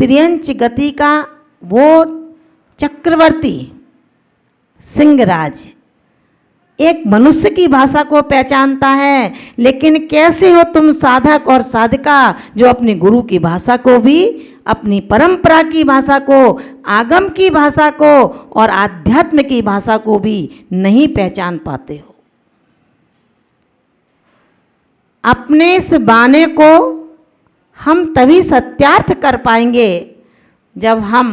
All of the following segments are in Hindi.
त्रियंच गति का वो चक्रवर्ती सिंहराज एक मनुष्य की भाषा को पहचानता है, लेकिन कैसे हो तुम साधक और साधिका जो अपने गुरु की भाषा को भी, अपनी परंपरा की भाषा को, आगम की भाषा को और आध्यात्म की भाषा को भी नहीं पहचान पाते हो। अपने इस बाने को हम तभी सत्यार्थ कर पाएंगे जब हम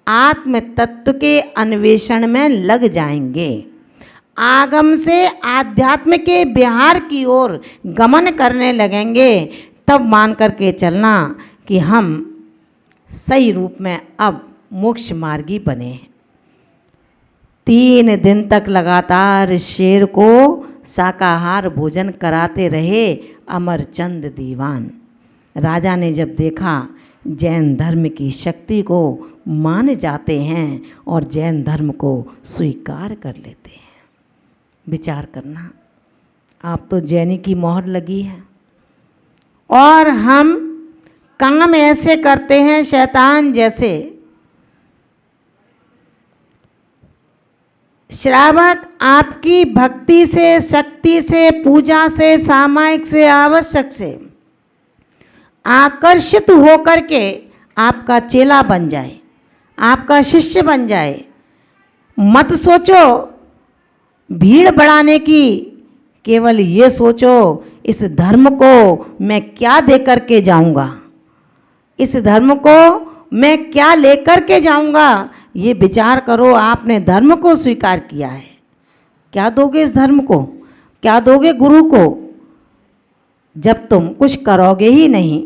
आत्म तत्व के अन्वेषण में लग जाएंगे, आगम से आध्यात्म के विहार की ओर गमन करने लगेंगे। तब मान करके चलना कि हम सही रूप में अब मोक्ष मार्गी बने हैं। 3 दिन तक लगातार शेर को शाकाहार भोजन कराते रहे अमरचंद दीवान। राजा ने जब देखा जैन धर्म की शक्ति को मान जाते हैं और जैन धर्म को स्वीकार कर लेते हैं। विचार करना, आप तो जैनी की मोहर लगी है और हम काम ऐसे करते हैं शैतान जैसे। श्रावक आपकी भक्ति से, शक्ति से, पूजा से, सामायिक से, आवश्यक से आकर्षित होकर के आपका चेला बन जाए, आपका शिष्य बन जाए। मत सोचो भीड़ बढ़ाने की, केवल ये सोचो इस धर्म को मैं क्या दे करके जाऊंगा, इस धर्म को मैं क्या लेकर के जाऊंगा। ये विचार करो, आपने धर्म को स्वीकार किया है, क्या दोगे इस धर्म को, क्या दोगे गुरु को। जब तुम कुछ करोगे ही नहीं,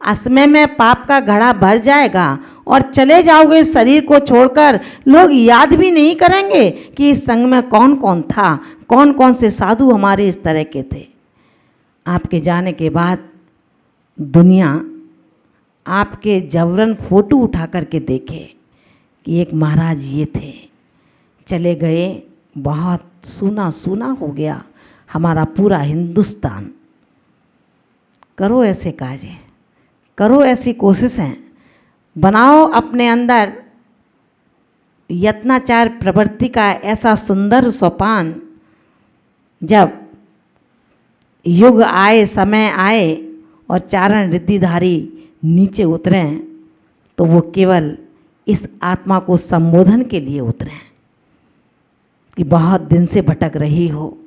असमय में पाप का घड़ा भर जाएगा और चले जाओगे शरीर को छोड़कर, लोग याद भी नहीं करेंगे कि इस संग में कौन कौन था, कौन कौन से साधु हमारे इस तरह के थे। आपके जाने के बाद दुनिया आपके जबरन फोटो उठा करके देखे कि एक महाराज ये थे, चले गए, बहुत सूना सूना हो गया हमारा पूरा हिंदुस्तान। करो ऐसे कार्य, करो ऐसी कोशिशें, बनाओ अपने अंदर यत्नाचार प्रवृत्ति का ऐसा सुंदर सोपान, जब युग आए, समय आए और चारण रिद्धिधारी नीचे उतरें तो वो केवल इस आत्मा को संबोधन के लिए उतरें कि बहुत दिन से भटक रही हो,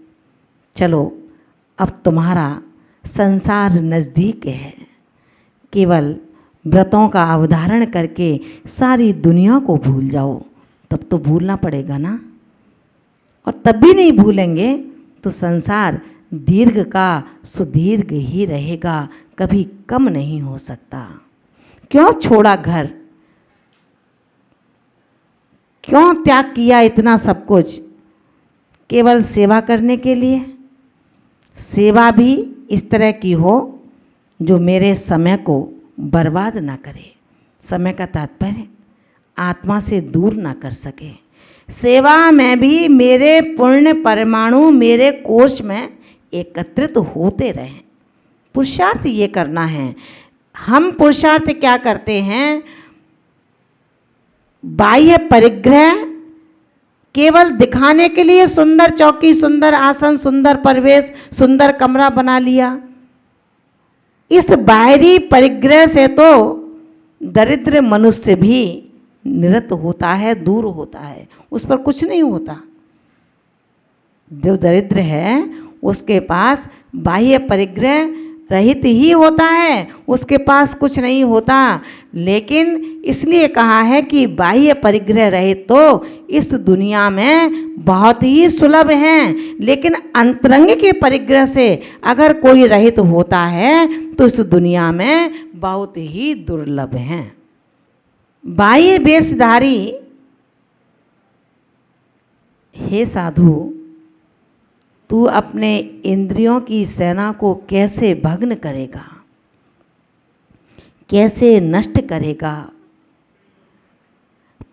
चलो अब तुम्हारा संसार नज़दीक है। केवल व्रतों का अवधारण करके सारी दुनिया को भूल जाओ, तब तो भूलना पड़ेगा ना। और तब भी नहीं भूलेंगे तो संसार दीर्घ का सुदीर्घ ही रहेगा, कभी कम नहीं हो सकता। क्यों छोड़ा घर, क्यों त्याग किया इतना सब कुछ, केवल सेवा करने के लिए। सेवा भी इस तरह की हो जो मेरे समय को बर्बाद ना करे, समय का तात्पर्य आत्मा से दूर ना कर सके। सेवा में भी मेरे पुण्य परमाणु मेरे कोश में एकत्रित होते रहें। पुरुषार्थ ये करना है। हम पुरुषार्थ क्या करते हैं, बाह्य परिग्रह केवल दिखाने के लिए, सुंदर चौकी, सुंदर आसन, सुंदर परिवेश, सुंदर कमरा बना लिया। इस बाहरी परिग्रह से तो दरिद्र मनुष्य भी निरत होता है, दूर होता है, उस पर कुछ नहीं होता। जो दरिद्र है उसके पास बाह्य परिग्रह रहित ही होता है, उसके पास कुछ नहीं होता। लेकिन इसलिए कहा है कि बाह्य परिग्रह रहित तो इस दुनिया में बहुत ही सुलभ हैं, लेकिन अंतरंग के परिग्रह से अगर कोई रहित होता है तो इस दुनिया में बहुत ही दुर्लभ हैं। बाह्य वेशधारी, हे साधु, तू अपने इंद्रियों की सेना को कैसे भग्न करेगा, कैसे नष्ट करेगा।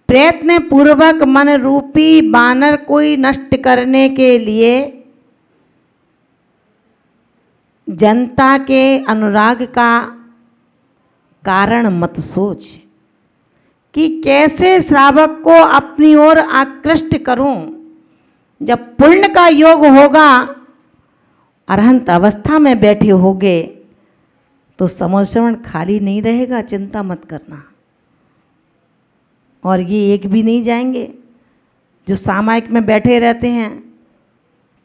प्रयत्न पूर्वक मन रूपी बानर कोई नष्ट करने के लिए जनता के अनुराग का कारण मत सोच। कि कैसे श्रावक को अपनी ओर आकृष्ट करूं। जब पुण्य का योग होगा, अरहंत अवस्था में बैठे होगे, तो समोश्रवण खाली नहीं रहेगा, चिंता मत करना। और ये एक भी नहीं जाएंगे जो सामायिक में बैठे रहते हैं,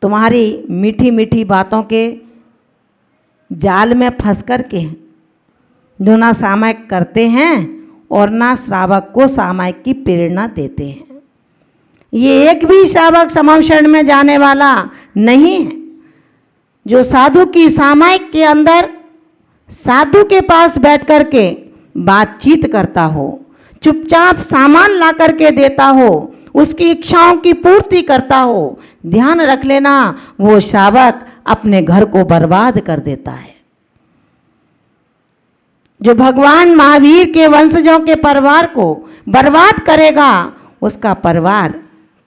तुम्हारी मीठी मीठी बातों के जाल में फंस कर के, जो ना सामायिक करते हैं और ना श्रावक को सामायिक की प्रेरणा देते हैं। ये एक भी श्रावक समम शरण में जाने वाला नहीं है। जो साधु की सामायिक के अंदर साधु के पास बैठ कर के बातचीत करता हो, चुपचाप सामान ला करके देता हो, उसकी इच्छाओं की पूर्ति करता हो, ध्यान रख लेना वो श्रावक अपने घर को बर्बाद कर देता है। जो भगवान महावीर के वंशजों के परिवार को बर्बाद करेगा, उसका परिवार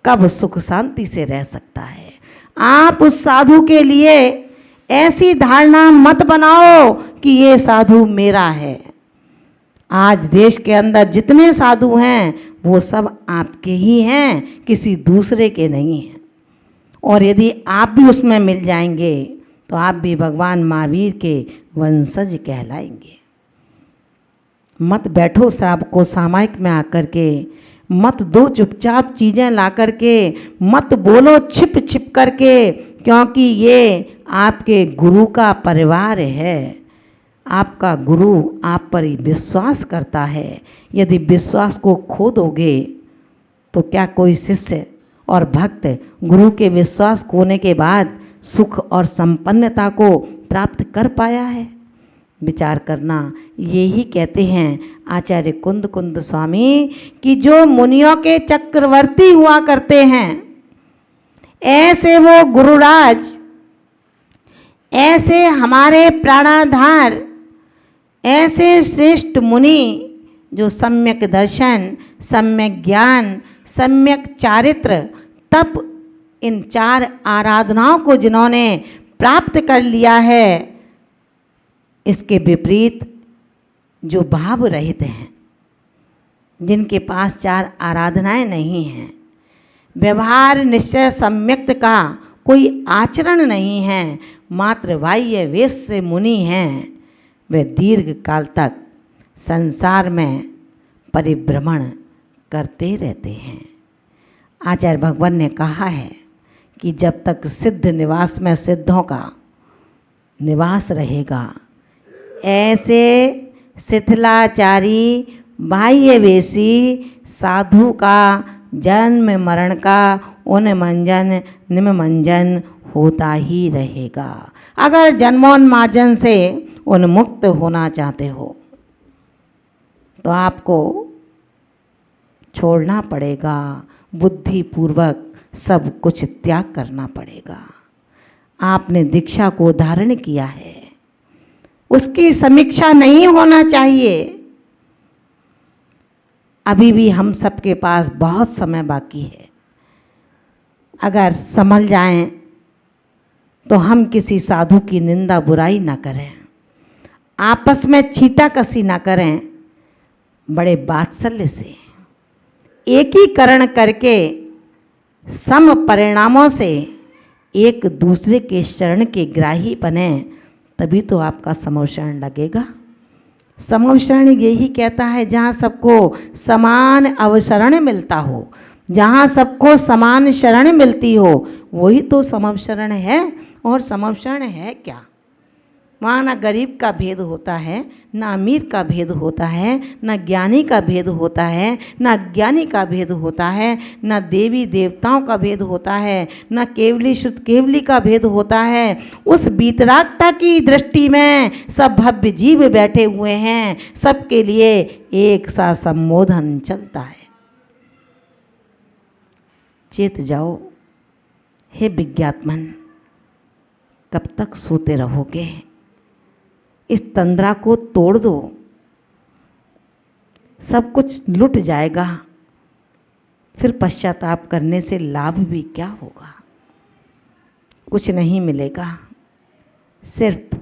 कब सुख शांति से रह सकता है। आप उस साधु के लिए ऐसी धारणा मत बनाओ कि ये साधु मेरा है। आज देश के अंदर जितने साधु हैं वो सब आपके ही हैं, किसी दूसरे के नहीं हैं। और यदि आप भी उसमें मिल जाएंगे तो आप भी भगवान महावीर के वंशज कहलाएंगे। मत बैठो श्रावक को सामायिक में आकर के, मत दो चुपचाप चीज़ें ला कर के, मत बोलो छिप छिप करके, क्योंकि ये आपके गुरु का परिवार है। आपका गुरु आप पर ही विश्वास करता है। यदि विश्वास को खो दोगे तो क्या कोई शिष्य और भक्त गुरु के विश्वास खोने के बाद सुख और संपन्नता को प्राप्त कर पाया है? विचार करना। यही कहते हैं आचार्य कुंद कुंद स्वामी कि जो मुनियों के चक्रवर्ती हुआ करते हैं, ऐसे वो गुरुराज, ऐसे हमारे प्राणाधार, ऐसे श्रेष्ठ मुनि जो सम्यक दर्शन, सम्यक ज्ञान, सम्यक चारित्र, तप, इन 4 आराधनाओं को जिन्होंने प्राप्त कर लिया है, इसके विपरीत जो भाव रहित हैं, जिनके पास 4 आराधनाएं नहीं हैं, व्यवहार निश्चय सम्यक्त का कोई आचरण नहीं है, मात्र बाह्य वेश से मुनि हैं, वे दीर्घ काल तक संसार में परिभ्रमण करते रहते हैं। आचार्य भगवान ने कहा है कि जब तक सिद्ध निवास में सिद्धों का निवास रहेगा, ऐसे शिथिलाचारी बाह्यवेशी साधु का जन्म मरण का उन्मंजन निमंजन होता ही रहेगा। अगर जन्मोन्मार्जन से उन्मुक्त होना चाहते हो तो आपको छोड़ना पड़ेगा, बुद्धिपूर्वक सब कुछ त्याग करना पड़ेगा। आपने दीक्षा को धारण किया है, उसकी समीक्षा नहीं होना चाहिए। अभी भी हम सबके पास बहुत समय बाकी है। अगर संभल जाएं तो हम किसी साधु की निंदा बुराई ना करें, आपस में छींटाकशी ना करें, बड़े वात्सल्य से एकीकरण करके सम परिणामों से एक दूसरे के शरण के ग्राही बने, तभी तो आपका समोशरण लगेगा। समोशरण यही कहता है जहाँ सबको समान अवसरण मिलता हो, जहाँ सबको समान शरण मिलती हो, वही तो समवशरण है। और समवशरण है क्या? वहाँ ना गरीब का भेद होता है, ना अमीर का भेद होता है, ना ज्ञानी का भेद होता है, ना अज्ञानी का भेद होता है, ना देवी देवताओं का भेद होता है, ना केवली शुद्ध केवली का भेद होता है। उस वीतरागता की दृष्टि में सब भव्य जीव बैठे हुए हैं, सबके लिए एक सा संबोधन चलता है। चेत जाओ हे विज्ञात्मन, कब तक सोते रहोगे? इस तंद्रा को तोड़ दो, सब कुछ लुट जाएगा, फिर पश्चाताप करने से लाभ भी क्या होगा? कुछ नहीं मिलेगा, सिर्फ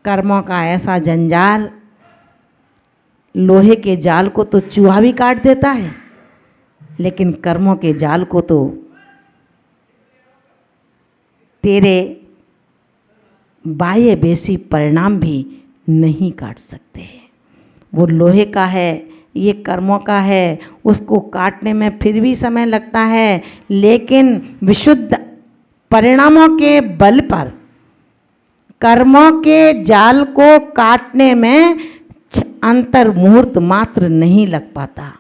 कर्मों का ऐसा जंजाल लोहे के जाल को तो चूहा भी काट देता है, लेकिन कर्मों के जाल को तो तेरे बाह्य बेसी परिणाम भी नहीं काट सकते। वो लोहे का है, ये कर्मों का है, उसको काटने में फिर भी समय लगता है, लेकिन विशुद्ध परिणामों के बल पर कर्मों के जाल को काटने में अंतर मुहूर्त मात्र नहीं लग पाता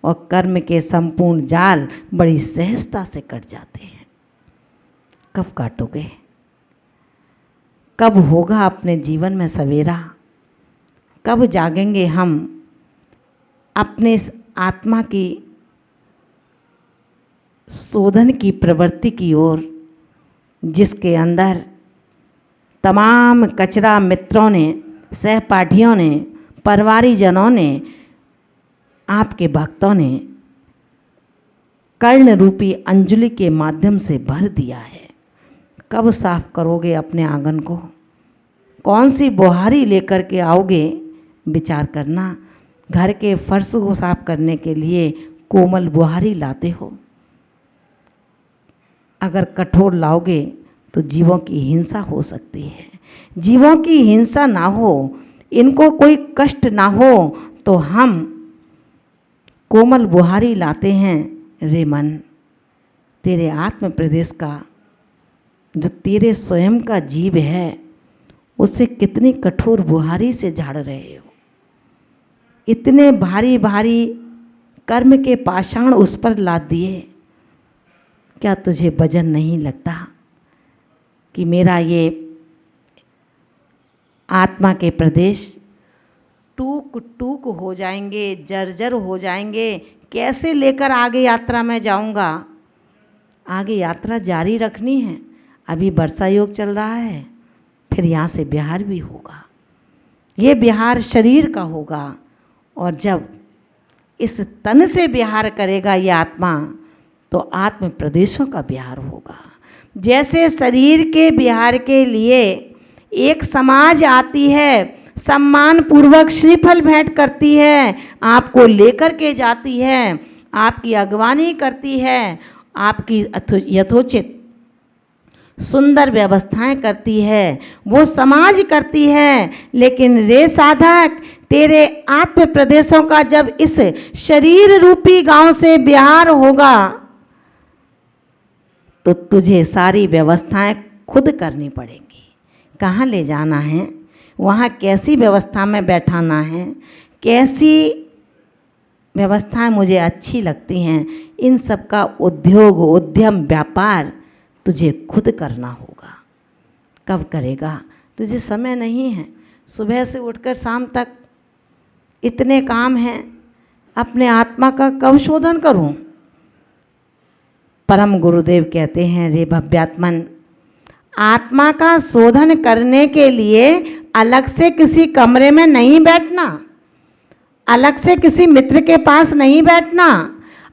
और कर्म के संपूर्ण जाल बड़ी सहजता से कट जाते हैं। कब काटोगे? कब होगा अपने जीवन में सवेरा? कब जागेंगे हम अपने इस आत्मा की शोधन की प्रवृत्ति की ओर, जिसके अंदर तमाम कचरा मित्रों ने, सहपाठियों ने, परिवारीजनों ने, आपके भक्तों ने कर्ण रूपी अंजलि के माध्यम से भर दिया है। कब साफ करोगे अपने आंगन को? कौन सी बुहारी लेकर के आओगे? विचार करना। घर के फर्श को साफ करने के लिए कोमल बुहारी लाते हो, अगर कठोर लाओगे तो जीवों की हिंसा हो सकती है। जीवों की हिंसा ना हो, इनको कोई कष्ट ना हो, तो हम कोमल बुहारी लाते हैं। रे मन, तेरे आत्म प्रदेश का जो तेरे स्वयं का जीव है, उसे कितनी कठोर बुहारी से झाड़ रहे हो। इतने भारी भारी कर्म के पाषाण उस पर लाद दिए। क्या तुझे वजन नहीं लगता कि मेरा ये आत्मा के प्रदेश टूक टूक हो जाएंगे, जर्जर हो जाएंगे? कैसे लेकर आगे यात्रा में जाऊंगा? आगे यात्रा जारी रखनी है। अभी वर्षा योग चल रहा है, फिर यहाँ से बिहार भी होगा। ये बिहार शरीर का होगा, और जब इस तन से बिहार करेगा ये आत्मा, तो आत्म प्रदेशों का बिहार होगा। जैसे शरीर के बिहार के लिए एक समाज आती है, सम्मान पूर्वक श्रीफल भेंट करती है, आपको लेकर के जाती है, आपकी अगवानी करती है, आपकी यथोचित सुंदर व्यवस्थाएं करती है, वो समाज करती है। लेकिन रे साधक, तेरे आत्म प्रदेशों का जब इस शरीर रूपी गांव से बिहार होगा, तो तुझे सारी व्यवस्थाएं खुद करनी पड़ेंगी। कहाँ ले जाना है, वहाँ कैसी व्यवस्था में बैठाना है, कैसी व्यवस्थाएं मुझे अच्छी लगती हैं, इन सब का उद्योग, उद्यम, व्यापार तुझे खुद करना होगा। कब करेगा? तुझे समय नहीं है। सुबह से उठकर शाम तक इतने काम हैं, अपने आत्मा का कब शोधन करूं? परम गुरुदेव कहते हैं, रे भव्यात्मन, आत्मा का शोधन करने के लिए अलग से किसी कमरे में नहीं बैठना, अलग से किसी मित्र के पास नहीं बैठना,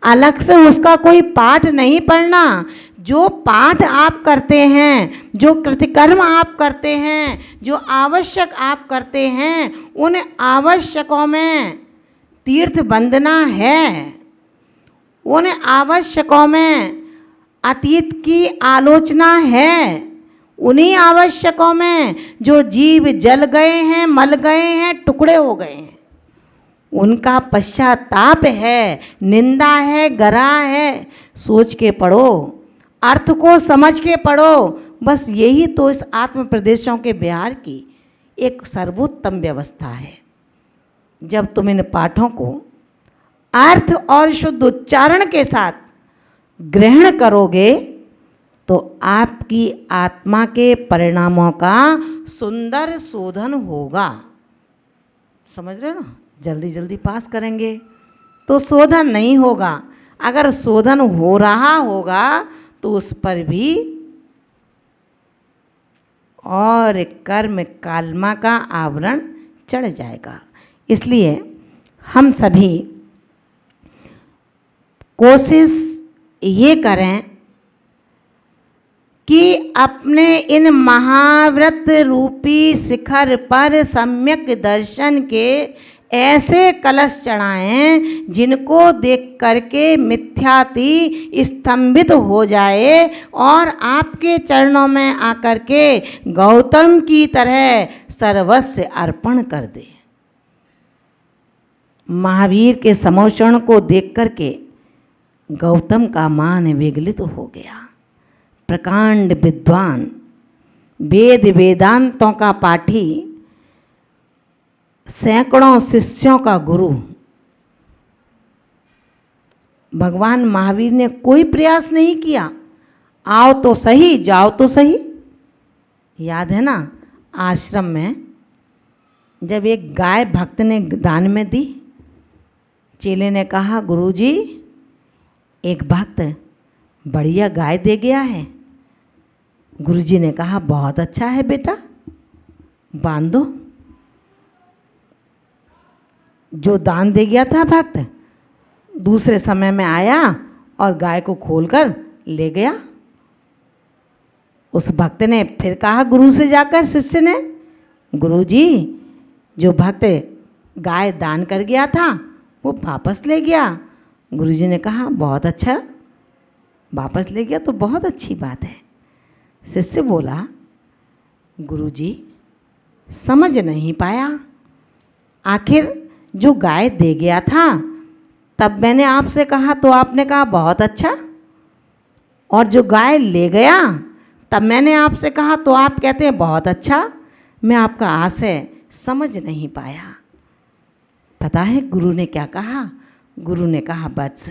अलग से उसका कोई पाठ नहीं पढ़ना। जो पाठ आप करते हैं, जो कृतिकर्म आप करते हैं, जो आवश्यक आप करते हैं, उन आवश्यकों में तीर्थ वंदना है। उन आवश्यकों में अतीत की आलोचना है। उन्हीं आवश्यकों में जो जीव जल गए हैं, मल गए हैं, टुकड़े हो गए हैं, उनका पश्चाताप है, निंदा है, गरा है। सोच के पढ़ो, अर्थ को समझ के पढ़ो। बस यही तो इस आत्म प्रदेशों के बिहार की एक सर्वोत्तम व्यवस्था है। जब तुम इन पाठों को अर्थ और शुद्ध उच्चारण के साथ ग्रहण करोगे, तो आपकी आत्मा के परिणामों का सुंदर शोधन होगा। समझ रहे हो ना? जल्दी जल्दी पास करेंगे तो शोधन नहीं होगा। अगर शोधन हो रहा होगा तो उस पर भी और कर्म कालमा का आवरण चढ़ जाएगा। इसलिए हम सभी कोशिश ये करें कि अपने इन महाव्रत रूपी शिखर पर सम्यक दर्शन के ऐसे कलश चढ़ाएं जिनको देख करके मिथ्याति स्तंभित हो जाए और आपके चरणों में आकर के गौतम की तरह सर्वस्व अर्पण कर दे। महावीर के समोषण को देख करके गौतम का मान विगलित हो गया। प्रकांड विद्वान, वेद वेदांतों का पाठी, सैकड़ों शिष्यों का गुरु भगवान महावीर ने कोई प्रयास नहीं किया, आओ तो सही जाओ तो सही। याद है ना, आश्रम में जब एक गाय भक्त ने दान में दी, चेले ने कहा गुरुजी एक भक्त बढ़िया गाय दे गया है। गुरुजी ने कहा बहुत अच्छा है बेटा, बांध दो। जो दान दे गया था भक्त दूसरे समय में आया और गाय को खोलकर ले गया। उस भक्त ने फिर कहा गुरु से जाकर शिष्य ने, गुरुजी जो भक्त गाय दान कर गया था वो वापस ले गया। गुरुजी ने कहा बहुत अच्छा, वापस ले गया तो बहुत अच्छी बात है। शिष्य बोला गुरुजी समझ नहीं पाया, आखिर जो गाय दे गया था तब मैंने आपसे कहा तो आपने कहा बहुत अच्छा, और जो गाय ले गया तब मैंने आपसे कहा तो आप कहते हैं बहुत अच्छा। मैं आपका आशय समझ नहीं पाया। पता है गुरु ने क्या कहा? गुरु ने कहा बस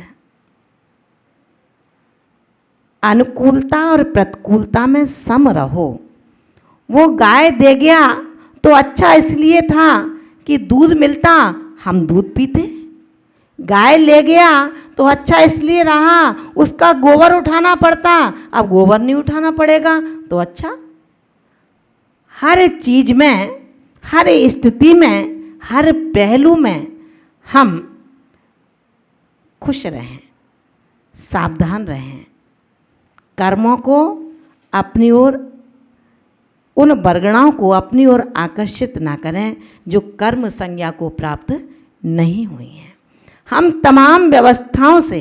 अनुकूलता और प्रतिकूलता में सम रहो। वो गाय दे गया तो अच्छा इसलिए था कि दूध मिलता, हम दूध पीते। गाय ले गया तो अच्छा इसलिए रहा उसका गोबर उठाना पड़ता, अब गोबर नहीं उठाना पड़ेगा तो अच्छा। हर चीज में, हर स्थिति में, हर पहलू में हम खुश रहें, सावधान रहें, कर्मों को अपनी ओर, उन बरगणाओं को अपनी ओर आकर्षित ना करें जो कर्म संज्ञा को प्राप्त नहीं हुई हैं। हम तमाम व्यवस्थाओं से,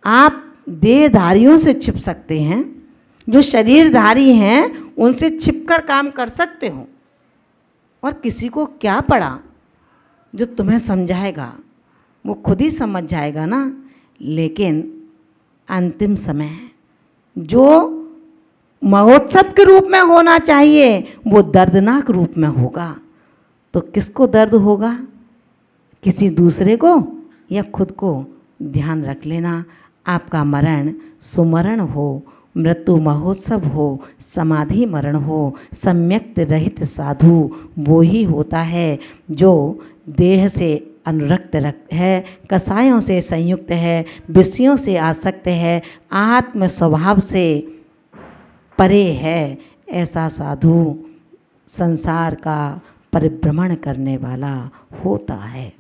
आप देहधारियों से छिप सकते हैं, जो शरीरधारी हैं उनसे छिपकर काम कर सकते हो, और किसी को क्या पड़ा, जो तुम्हें समझाएगा वो खुद ही समझ जाएगा ना। लेकिन अंतिम समय है, जो महोत्सव के रूप में होना चाहिए वो दर्दनाक रूप में होगा। तो किसको दर्द होगा? किसी दूसरे को या खुद को? ध्यान रख लेना, आपका मरण सुमरण हो, मृत्यु महोत्सव हो, समाधि मरण हो, सम्यक्त रहित साधु वो ही होता है जो देह से अनुरक्त है, कसायों से संयुक्त है, विषयों से आसक्त है, आत्म स्वभाव से परे है। ऐसा साधु संसार का परिभ्रमण करने वाला होता है।